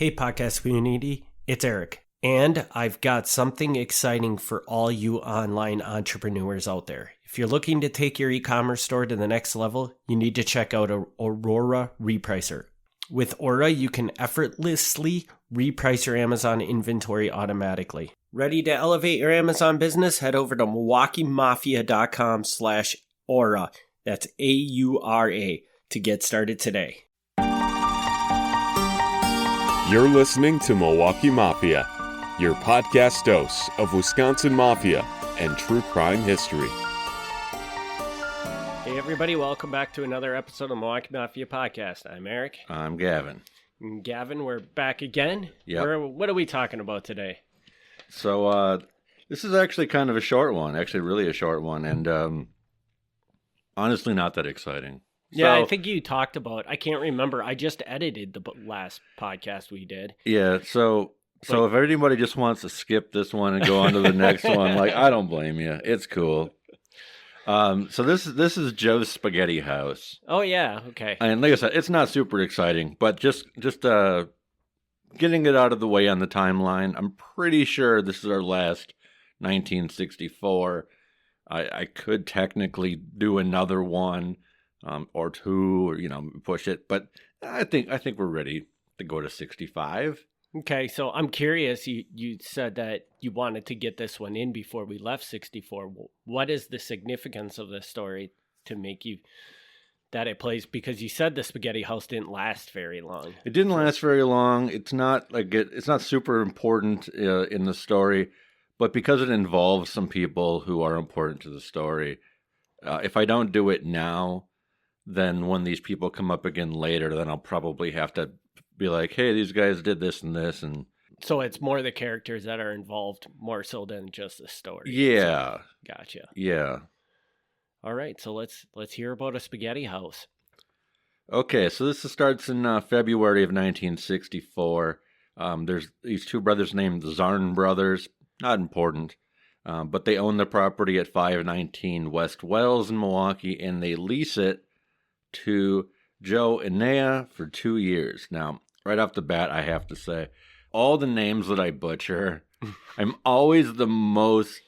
Hey podcast community, it's Eric, and I've got something exciting for all you online entrepreneurs out there. If you're looking to take your e-commerce store to the next level, you need to check out Aurora Repricer. With Aura, you can effortlessly reprice your Amazon inventory automatically. Ready to elevate your Amazon business? Head over to MilwaukeeMafia.com/Aura. That's AURA to get started today. You're listening to Milwaukee Mafia, your podcast dose of Wisconsin Mafia and true crime history. Hey everybody, welcome back to another episode of Milwaukee Mafia Podcast. I'm Eric. I'm Gavin. And Gavin, we're back again. Yep. What are we talking about today? So this is actually kind of a short one, actually really a short one, and honestly not that exciting. Yeah, So, I think you talked about, I can't remember, I just edited the last podcast we did. Yeah, so if anybody just wants to skip this one and go on to the next one, like, I don't blame you. It's cool. So this is Joe's Spaghetti House. Oh yeah, okay. And like I said, it's not super exciting, but just getting it out of the way on the timeline. I'm pretty sure this is our last 1964. I could technically do another one or two, or push it, but I think we're ready to go to 65. Okay, so I'm curious, you said that you wanted to get this one in before we left 64. What is the significance of this story to make you that it plays? Because you said the Spaghetti House didn't last very long. It didn't last very long. It's not it's not super important in the story, but because it involves some people who are important to the story, if I don't do it now, then when these people come up again later, then I'll probably have to be like, hey, these guys did this and this. And so it's more the characters that are involved more so than just the story. Yeah. So, gotcha. Yeah. All right, so let's hear about a Spaghetti House. Okay, so this starts in February of 1964. There's these two brothers named the Zarn brothers. Not important. But they own the property at 519 West Wells in Milwaukee, and they lease it to Joe and Nea for 2 years. Now, right off the bat, I have to say, all the names that I butcher, I'm always the most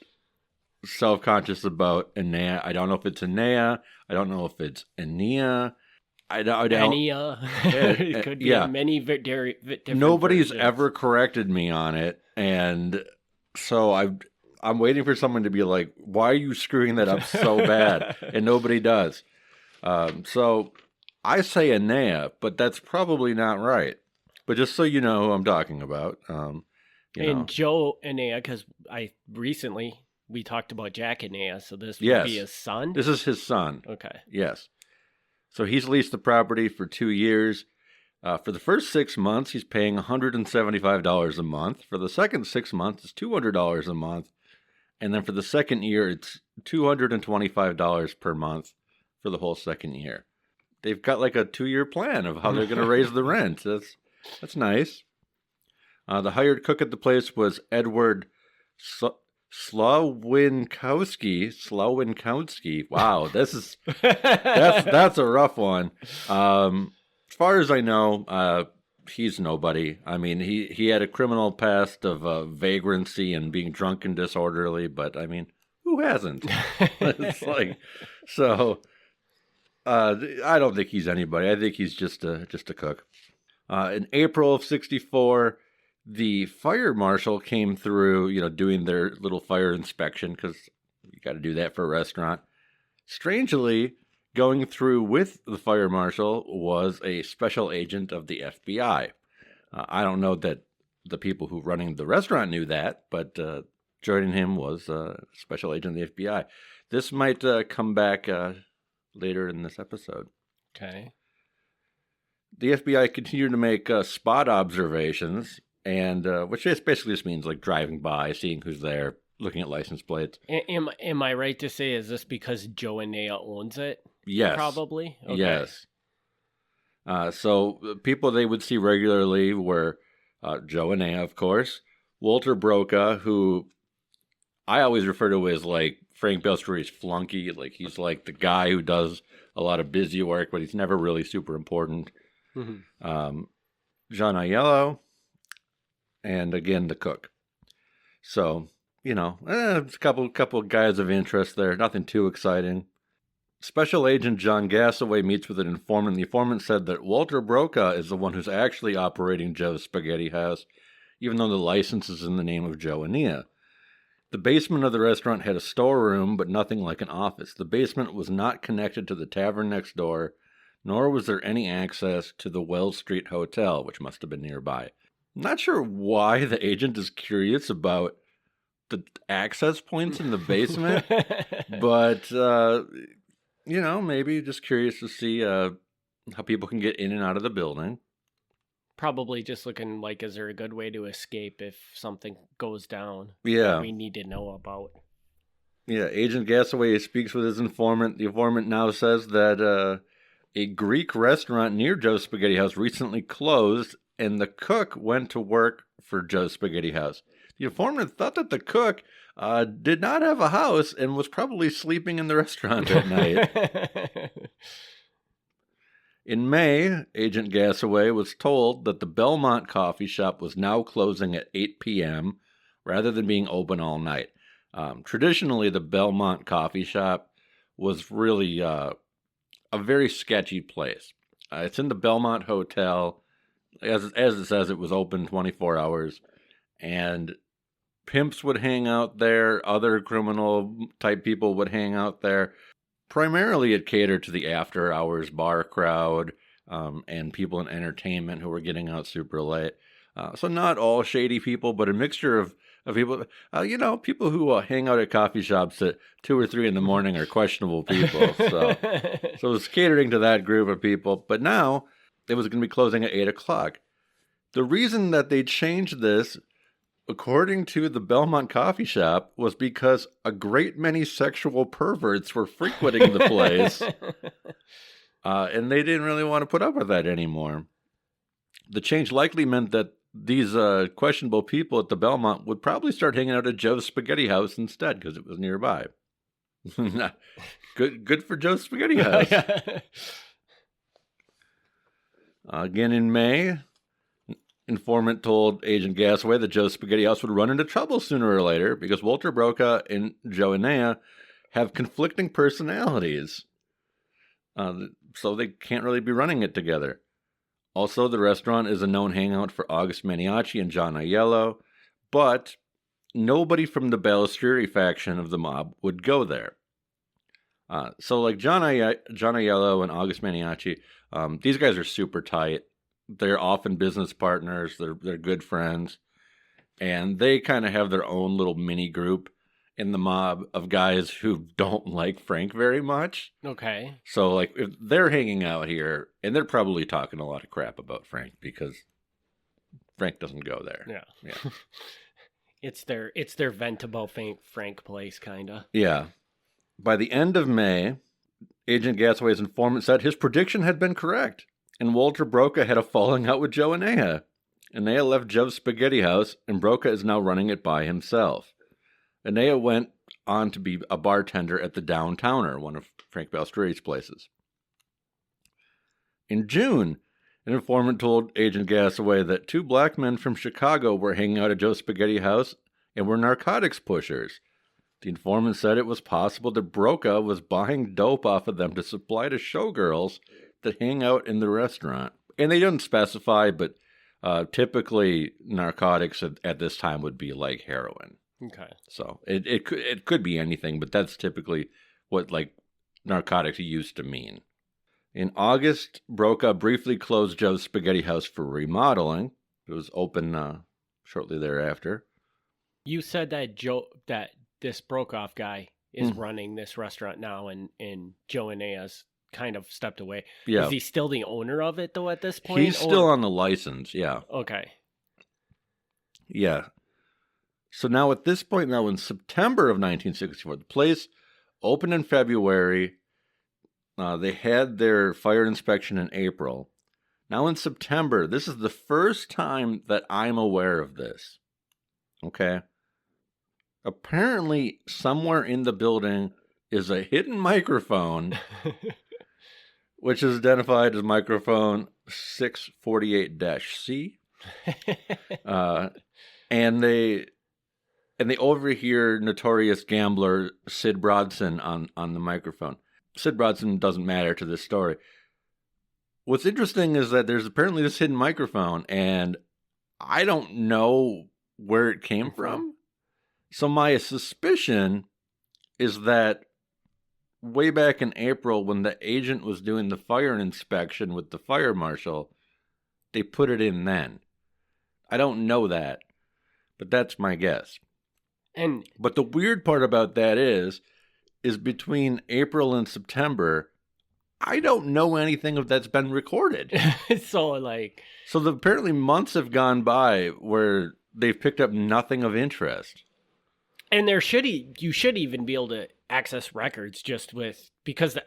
self-conscious about Enea. I don't know if it's Enea. I don't know if it's Enea. I don't. Enea. It could be many different Nobody's versions. ever corrected me on it, and so I'm waiting for someone to be like, "Why are you screwing that up so bad?" And nobody does. So I say Enea, but that's probably not right. But just so you know who I'm talking about. Joe Enea, because we talked about Jack Enea, so this would be his son? This is his son. Okay. Yes. So he's leased the property for 2 years. For the first 6 months, he's paying $175 a month. For the second 6 months, it's $200 a month. And then for the second year, it's $225 per month for the whole second year. They've got like a 2-year plan of how they're going to raise the rent. That's nice. The hired cook at the place was Edward Slowinowski. Wow, that's a rough one. As far as I know, he's nobody. I mean, he had a criminal past of vagrancy and being drunk and disorderly, but I mean, who hasn't? It's like, so I don't think he's anybody. I think he's just a cook. In April of 64, the fire marshal came through, doing their little fire inspection, because you got to do that for a restaurant. Strangely, going through with the fire marshal was a special agent of the FBI. I don't know that the people who running the restaurant knew that, but joining him was a special agent of the FBI. This might come back later in this episode. Okay. The FBI continued to make spot observations, and which basically just means like driving by, seeing who's there, looking at license plates. Am I right to say, is this because Joe and Nea owns it? Yes. Probably? Okay. Yes. So people they would see regularly were Joe and Nea, of course, Walter Broca, who I always refer to as like Frank Belstri's flunky. Like he's like the guy who does a lot of busy work, but he's never really super important. Mm-hmm. John Aiello, and again the cook. So, a couple guys of interest there. Nothing too exciting. Special Agent John Gassaway meets with an informant. The informant said that Walter Brokaw is the one who's actually operating Joe's Spaghetti House, even though the license is in the name of Joe and Nia. The basement of the restaurant had a storeroom, but nothing like an office. The basement was not connected to the tavern next door, nor was there any access to the Wells Street Hotel, which must have been nearby. I'm not sure why the agent is curious about the access points in the basement, but, maybe just curious to see how people can get in and out of the building. Probably just looking like, is there a good way to escape if something goes down? Yeah. That we need to know about. Yeah, Agent Gassaway speaks with his informant. The informant now says that a Greek restaurant near Joe's Spaghetti House recently closed, and the cook went to work for Joe's Spaghetti House. The informant thought that the cook did not have a house and was probably sleeping in the restaurant at night. In May, Agent Gassaway was told that the Belmont coffee shop was now closing at 8 p.m. rather than being open all night. Traditionally, the Belmont coffee shop was really a very sketchy place. It's in the Belmont Hotel. As it says, it was open 24 hours. And pimps would hang out there. Other criminal-type people would hang out there. Primarily, it catered to the after-hours bar crowd and people in entertainment who were getting out super late. So not all shady people, but a mixture of people. People who hang out at coffee shops at 2 or 3 in the morning are questionable people. So it was catering to that group of people. But now it was going to be closing at 8 o'clock. The reason that they changed this, according to the Belmont coffee shop, was because a great many sexual perverts were frequenting the place, and they didn't really want to put up with that anymore. The change likely meant that these questionable people at the Belmont would probably start hanging out at Joe's Spaghetti House instead because it was nearby. Good for Joe's Spaghetti House. Again in May, informant told Agent Gassaway that Joe's Spaghetti House would run into trouble sooner or later because Walter Brokaw and Joe and Nia have conflicting personalities. So they can't really be running it together. Also, the restaurant is a known hangout for August Maniaci and John Aiello, but nobody from the Balistrieri faction of the mob would go there. So like John Aiello and August Maniaci, these guys are super tight. They're often business partners. They're good friends. And they kind of have their own little mini group in the mob of guys who don't like Frank very much. Okay. So, like, if they're hanging out here, and they're probably talking a lot of crap about Frank because Frank doesn't go there. Yeah. It's their vent about Frank place, kind of. Yeah. By the end of May, Agent Gassaway's informant said his prediction had been correct, and Walter Brokaw had a falling out with Joe and Nia. Nia left Joe's Spaghetti House, and Brokaw is now running it by himself. Nia went on to be a bartender at the Downtowner, one of Frank Balistrieri's places. In June, an informant told Agent Gassaway that 2 black men from Chicago were hanging out at Joe's Spaghetti House and were narcotics pushers. The informant said it was possible that Brokaw was buying dope off of them to supply to showgirls that hang out in the restaurant. And they didn't specify, but typically narcotics at this time would be like heroin. Okay. So it could be anything, but that's typically what like narcotics used to mean. In August, Brokaw briefly closed Joe's Spaghetti House for remodeling. It was open shortly thereafter. You said that this Brokaw guy is running this restaurant now, and Joe and Nia's kind of stepped away. Yeah. Is he still the owner of it though at this point? He's still on the license, yeah. Okay. Yeah. So now at this point, now in September of 1964, the place opened in February. They had their fire inspection in April. Now in September, this is the first time that I'm aware of this. Okay? Apparently, somewhere in the building is a hidden microphone, which is identified as microphone 648-C. And they overhear notorious gambler Sid Brodson on the microphone. Sid Brodson doesn't matter to this story. What's interesting is that there's apparently this hidden microphone, and I don't know where it came from. So my suspicion is that way back in April, when the agent was doing the fire inspection with the fire marshal, they put it in then. I don't know that, but that's my guess. But the weird part about that is between April and September, I don't know anything of that's been recorded. So apparently months have gone by where they've picked up nothing of interest. And you should even be able to access records because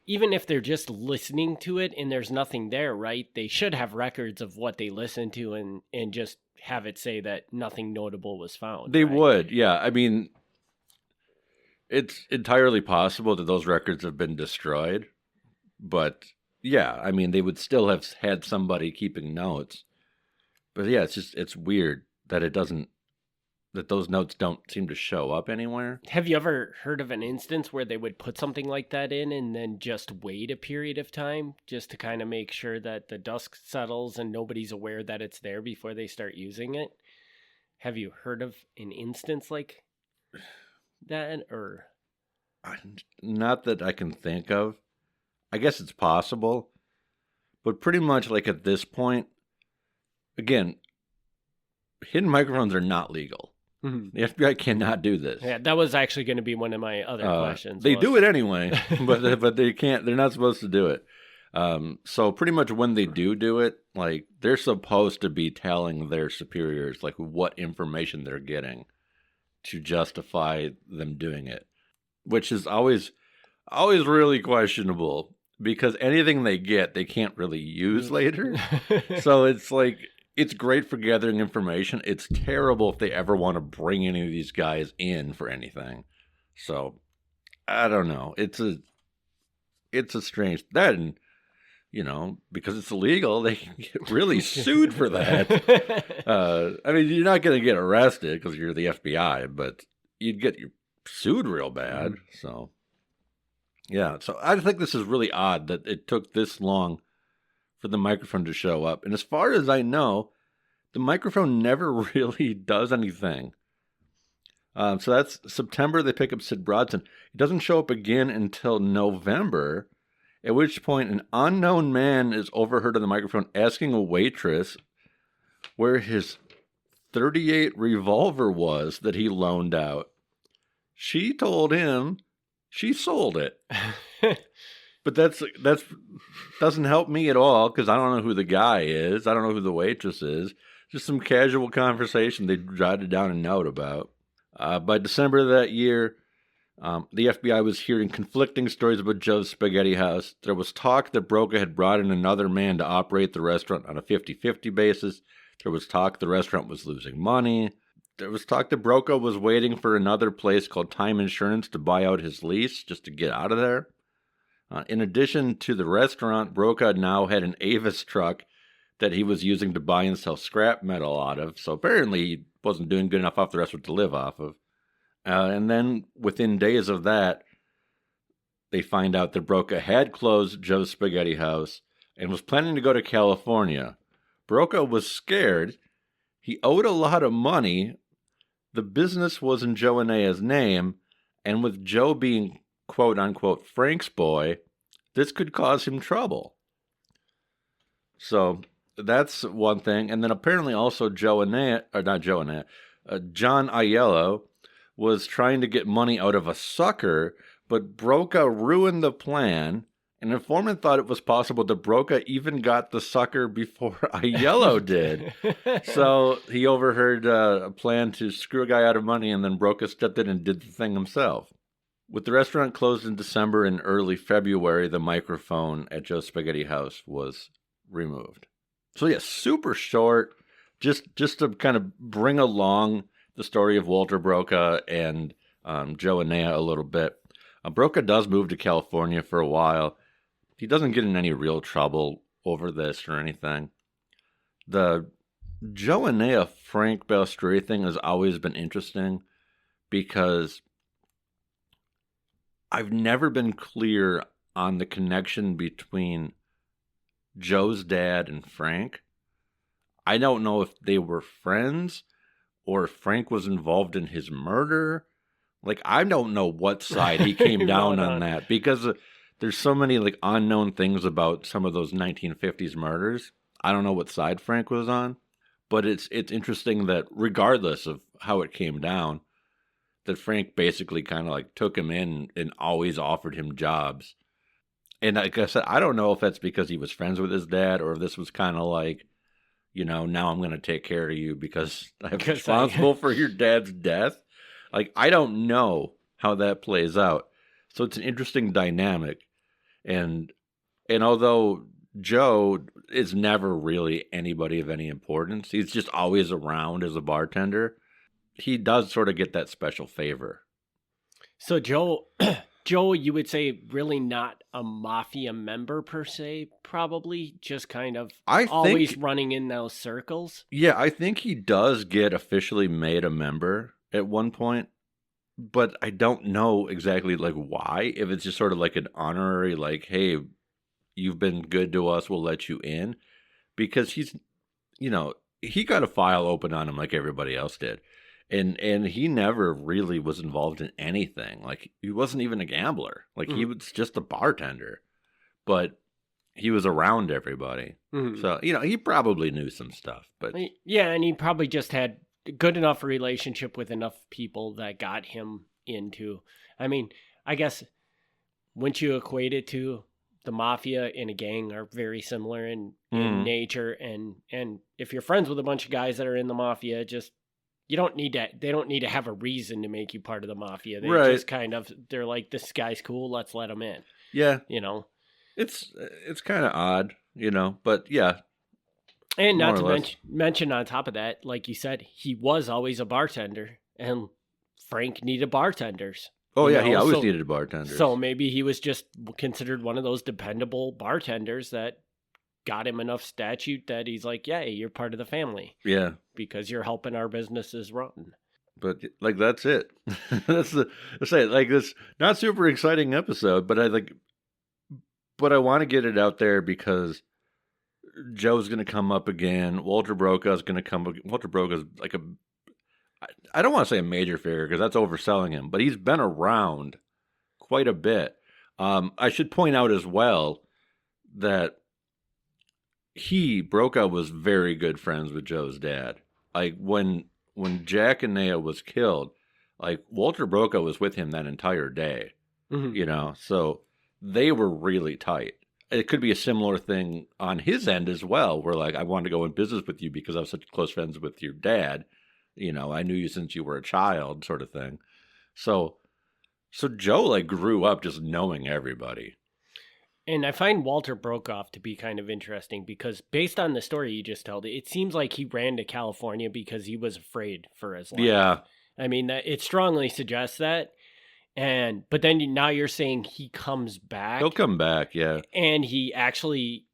even if they're just listening to it and there's nothing there, right? They should have records of what they listened to and just have it say that nothing notable was found. They right? would, yeah. I mean, it's entirely possible that those records have been destroyed. But, yeah, I mean, they would still have had somebody keeping notes. But, yeah, it's weird that that those notes don't seem to show up anywhere. Have you ever heard of an instance where they would put something like that in and then just wait a period of time just to kind of make sure that the dust settles and nobody's aware that it's there before they start using it? Have you heard of an instance like that? Or not that I can think of. I guess it's possible. But pretty much like at this point, again, hidden microphones are not legal. Mm-hmm. The FBI cannot do this. Yeah, that was actually going to be one of my other questions. They do it anyway, but they can't. They're not supposed to do it. So pretty much when they do it, like they're supposed to be telling their superiors like what information they're getting to justify them doing it, which is always really questionable because anything they get they can't really use later. So it's like. It's great for gathering information. It's terrible if they ever want to bring any of these guys in for anything. So, I don't know. It's a strange that, and because it's illegal, they can get really sued for that. I mean, you're not going to get arrested because you're the FBI, but you'd get sued real bad. So, yeah. So I think this is really odd that it took this long for the microphone to show up. And as far as I know, the microphone never really does anything. So that's September, they pick up Sid Brodson. It doesn't show up again until November, at which point an unknown man is overheard on the microphone asking a waitress where his .38 revolver was that he loaned out. She told him she sold it. But that's doesn't help me at all because I don't know who the guy is. I don't know who the waitress is. Just some casual conversation they jotted down a note about. By December of that year, the FBI was hearing conflicting stories about Joe's Spaghetti House. There was talk that Broca had brought in another man to operate the restaurant on a 50-50 basis. There was talk the restaurant was losing money. There was talk that Broca was waiting for another place called Time Insurance to buy out his lease just to get out of there. In addition to the restaurant, Broca now had an Avis truck that he was using to buy and sell scrap metal out of. So apparently he wasn't doing good enough off the restaurant to live off of. And then within days of that, they find out that Broca had closed Joe's Spaghetti House and was planning to go to California. Broca was scared. He owed a lot of money. The business was in Joe Anea's name. And with Joe being quote-unquote Frank's boy, this could cause him trouble. So that's one thing. And then apparently also John Aiello was trying to get money out of a sucker, but Broca ruined the plan. An informant thought it was possible that Broca even got the sucker before Aiello did. So he overheard a plan to screw a guy out of money, and then Broca stepped in and did the thing himself. With the restaurant closed in December and early February, the microphone at Joe's Spaghetti House was removed. So yeah, super short, just to kind of bring along the story of Walter Broca and Joe Anea a little bit. Broca does move to California for a while. He doesn't get in any real trouble over this or anything. The Joe and Nea Frank Balstrui thing has always been interesting because I've never been clear on the connection between Joe's dad and Frank. I don't know if they were friends or if Frank was involved in his murder. Like, I don't know what side he came down on that, because there's so many like unknown things about some of those 1950s murders. I don't know what side Frank was on, but it's interesting that regardless of how it came down, that Frank basically kind of like took him in and always offered him jobs. And like I said, I don't know if that's because he was friends with his dad or if this was kind of like, you know, now I'm going to take care of you because I'm responsible for your dad's death. Like, I don't know how that plays out. So it's an interesting dynamic. And although Joe is never really anybody of any importance, he's just always around as a bartender, he does sort of get that special favor. So Joe, you would say really not a mafia member per se, probably just kind of always running in those circles. Yeah, I think he does get officially made a member at one point, but I don't know exactly like why. If it's just sort of like an honorary, like, hey, you've been good to us, we'll let you in. Because he's, you know, he got a file open on him like everybody else did. And he never really was involved in anything. Like, he wasn't even a gambler. Like, he was just a bartender. But he was around everybody. Mm-hmm. So, you know, he probably knew some stuff. But yeah, and he probably just had a good enough relationship with enough people that got him into... I mean, I guess, wouldn't you equate it to the mafia and a gang are very similar in nature? And if you're friends with a bunch of guys that are in the mafia, just... they don't need to have a reason to make you part of the mafia. They just kind of, they're like, this guy's cool, let's let him in. Yeah. You know? It's kind of odd, you know, but yeah. And not to mention on top of that, like you said, he was always a bartender, and Frank needed bartenders. Oh, yeah, he always needed bartenders. So maybe he was just considered one of those dependable bartenders that got him enough statute that he's like, yeah, you're part of the family. Yeah. Because you're helping our businesses run. But like, that's it. That's like this not super exciting episode, but I want to get it out there because Joe's going to come up again. Walter Brokaw's going to come. Walter Brokaw's like I don't want to say a major figure because that's overselling him, but he's been around quite a bit. I should point out as well that Brokaw was very good friends with Joe's dad. Like, when Jack and Nea was killed, like, Walter Brokaw was with him that entire day, you know, so they were really tight. It could be a similar thing on his end as well, where, like, I wanted to go in business with you because I was such close friends with your dad. You know, I knew you since you were a child, sort of thing. So Joe, like, grew up just knowing everybody. And I find Walter Brokaw to be kind of interesting because based on the story you just told, it seems like he ran to California because he was afraid for his life. Yeah. I mean, it strongly suggests that. But then now you're saying he comes back. He'll come back, yeah. And he actually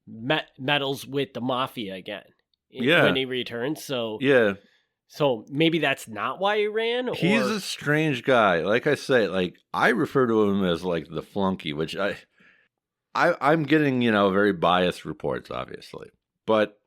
meddles with the mafia again. Yeah. When he returns. So yeah. So maybe that's not why he ran? He's a strange guy. Like I say, like, I refer to him as like the flunky, which I'm getting, you know, very biased reports, obviously. But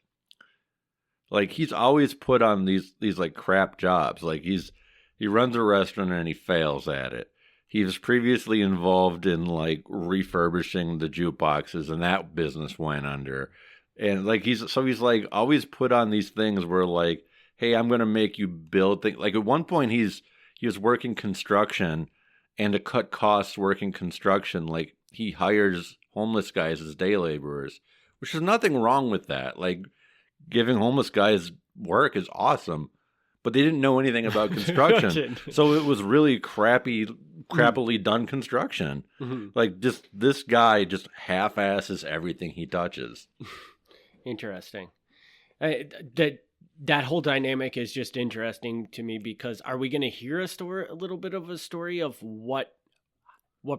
like, he's always put on these like crap jobs. Like, he runs a restaurant and he fails at it. He was previously involved in like refurbishing the jukeboxes, and that business went under. And like, he's like always put on these things where like, hey, I'm going to make you build things. Like, at one point he was working construction, and to cut costs working construction, like, he hires homeless guys as day laborers, which is nothing wrong with that. Like, giving homeless guys work is awesome, but they didn't know anything about construction. So it was really crappily done construction. Mm-hmm. Like, just this guy just half-asses everything he touches. Interesting. That whole dynamic is just interesting to me because are we going to hear a little bit of a story of what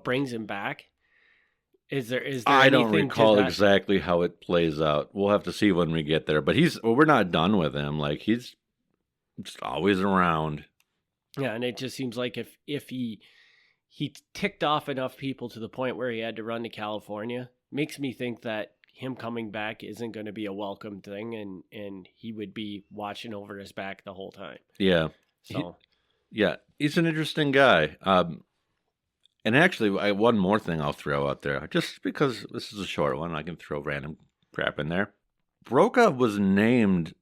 brings him back? Is there I don't anything recall to that? exactly how it plays out. We'll have to see when we get there. But we're not done with him. Like, he's just always around. Yeah, and it just seems like if he ticked off enough people to the point where he had to run to California, makes me think that him coming back isn't going to be a welcome thing, and he would be watching over his back the whole time. Yeah. So He's an interesting guy. And actually, one more thing I'll throw out there, just because this is a short one, I can throw random crap in there. Brokaw was named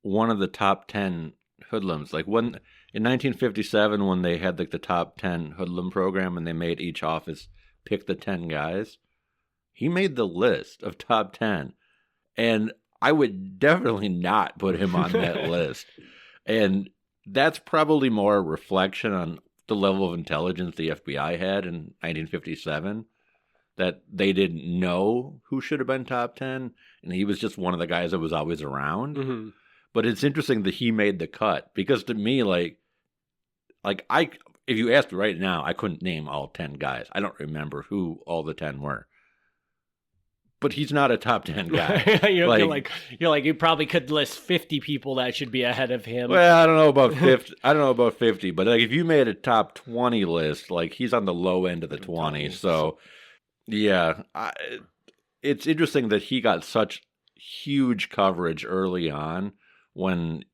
one of the top 10 hoodlums. Like, in 1957, when they had like the top 10 hoodlum program and they made each office pick the 10 guys, he made the list of top 10. And I would definitely not put him on that list. And that's probably more a reflection on the level of intelligence the FBI had in 1957, that they didn't know who should have been top 10, and he was just one of the guys that was always around. Mm-hmm. But it's interesting that he made the cut, because to me, like if you asked me right now, I couldn't name all 10 guys. I don't remember who all the 10 were. But he's not a top 10 guy. you're like you probably could list 50 people that should be ahead of him. Well, I don't know about 50. I don't know about 50, but like if you made a top 20 list, like he's on the low end of the 20. So, yeah, it's interesting that he got such huge coverage early on, when,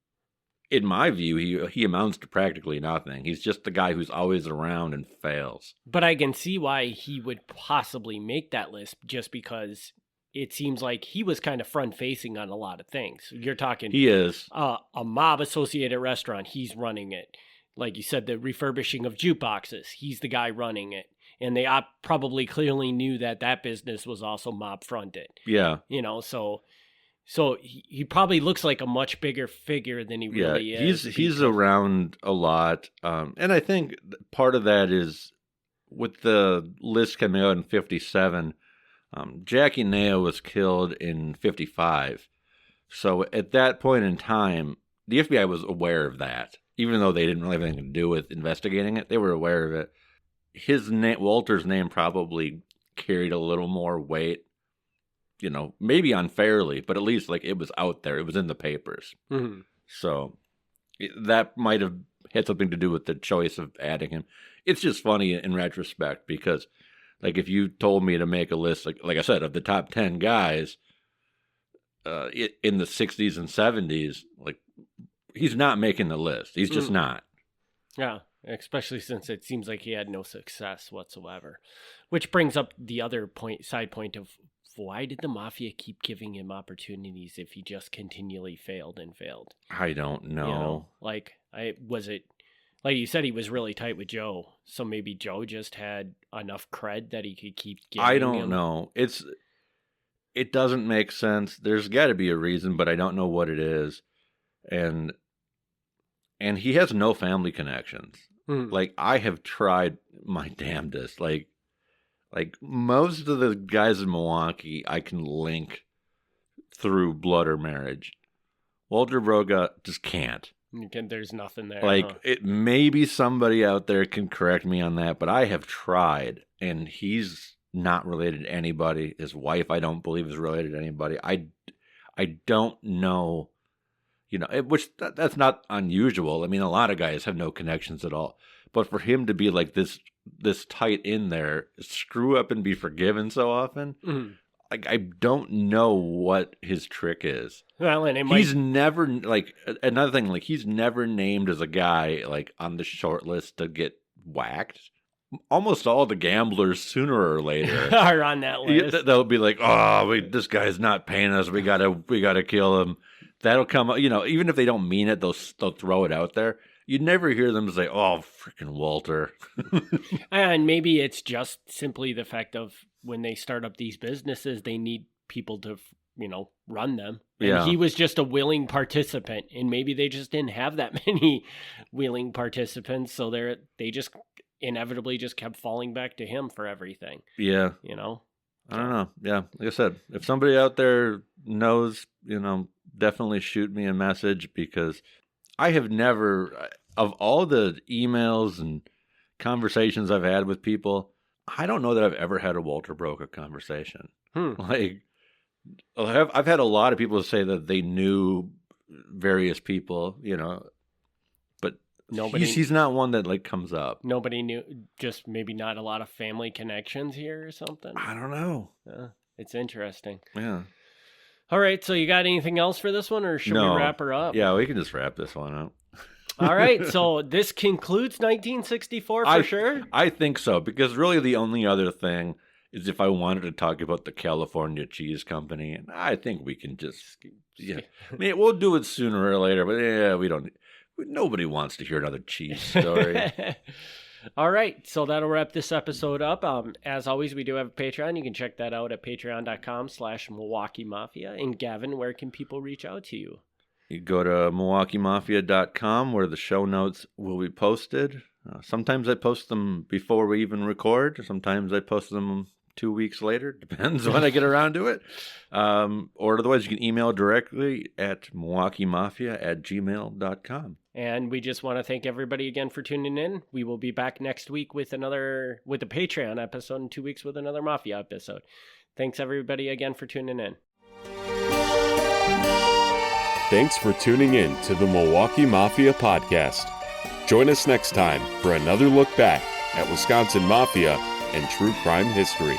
in my view, he amounts to practically nothing. He's just the guy who's always around and fails. But I can see why he would possibly make that list, just because it seems like he was kind of front-facing on a lot of things. You're talking... He is. A mob-associated restaurant, he's running it. Like you said, the refurbishing of jukeboxes, he's the guy running it. And they probably clearly knew that business was also mob-fronted. Yeah. You know, so he probably looks like a much bigger figure than he really is. He's around a lot. And I think part of that is, with the list coming out in 57, Jackie Nea was killed in 55. So at that point in time, the FBI was aware of that. Even though they didn't really have anything to do with investigating it, they were aware of it. His name, Walter's name, probably carried a little more weight, you know, maybe unfairly, but at least like it was out there. It was in the papers. Mm-hmm. So that might have had something to do with the choice of adding him. It's just funny in retrospect, because like if you told me to make a list, like I said, of the top 10 guys in the 60s and 70s, like he's not making the list. He's just not. Yeah, especially since it seems like he had no success whatsoever. Which brings up the other side point of, why did the Mafia keep giving him opportunities if he just continually failed and failed? I don't know. You know, like, was it, like you said, he was really tight with Joe, so maybe Joe just had enough cred that he could keep giving him? I don't know. It doesn't make sense. There's got to be a reason, but I don't know what it is. And he has no family connections. Like, I have tried my damnedest. Like most of the guys in Milwaukee I can link through blood or marriage. Walter Brokaw just can't. There's nothing there. Like, maybe somebody out there can correct me on that, but I have tried, and he's not related to anybody. His wife, I don't believe, is related to anybody. I don't know, you know, that's not unusual. I mean, a lot of guys have no connections at all. But for him to be like this tight in there, screw up and be forgiven so often, like, I don't know what his trick is. Well, and he's never, like, another thing, like, he's never named as a guy, like, on the short list to get whacked. Almost all the gamblers, sooner or later, are on that list. They'll be like, "Oh, this guy's not paying us. We gotta kill him." That'll come up, you know. Even if they don't mean it, they'll throw it out there. You never hear them say, "Oh, freaking Walter." And maybe it's just simply the fact of, when they start up these businesses, they need people to, you know, run them. And he was just a willing participant, and maybe they just didn't have that many willing participants, so they just inevitably just kept falling back to him for everything. Yeah. You know? I don't know. Yeah. Like I said, if somebody out there knows, you know, definitely shoot me a message, because I have never, of all the emails and conversations I've had with people, I don't know that I've ever had a Walter Broca conversation. Hmm. Like, I've had a lot of people say that they knew various people, but he's not one that like comes up. Nobody knew, just maybe not a lot of family connections here or something. I don't know. It's interesting. Yeah. All right, so you got anything else for this one, or should we wrap her up? Yeah, we can just wrap this one up. All right, so this concludes 1964 for sure? I think so, because really the only other thing is if I wanted to talk about the California Cheese Company, and I think we can just, I mean, we'll do it sooner or later, but nobody wants to hear another cheese story. All right, so that'll wrap this episode up. As always, we do have a Patreon. You can check that out at patreon.com/Milwaukee Mafia. And Gavin, where can people reach out to you? You go to MilwaukeeMafia.com where the show notes will be posted. Sometimes I post them before we even record. Sometimes I post them 2 weeks later. Depends when I get around to it. Or otherwise, you can email directly at MilwaukeeMafia@gmail.com. And we just want to thank everybody again for tuning in. We will be back next week with a Patreon episode, and 2 weeks with another Mafia episode. Thanks everybody again for tuning in. Thanks for tuning in to the Milwaukee Mafia podcast. Join us next time for another look back at Wisconsin Mafia and true crime history.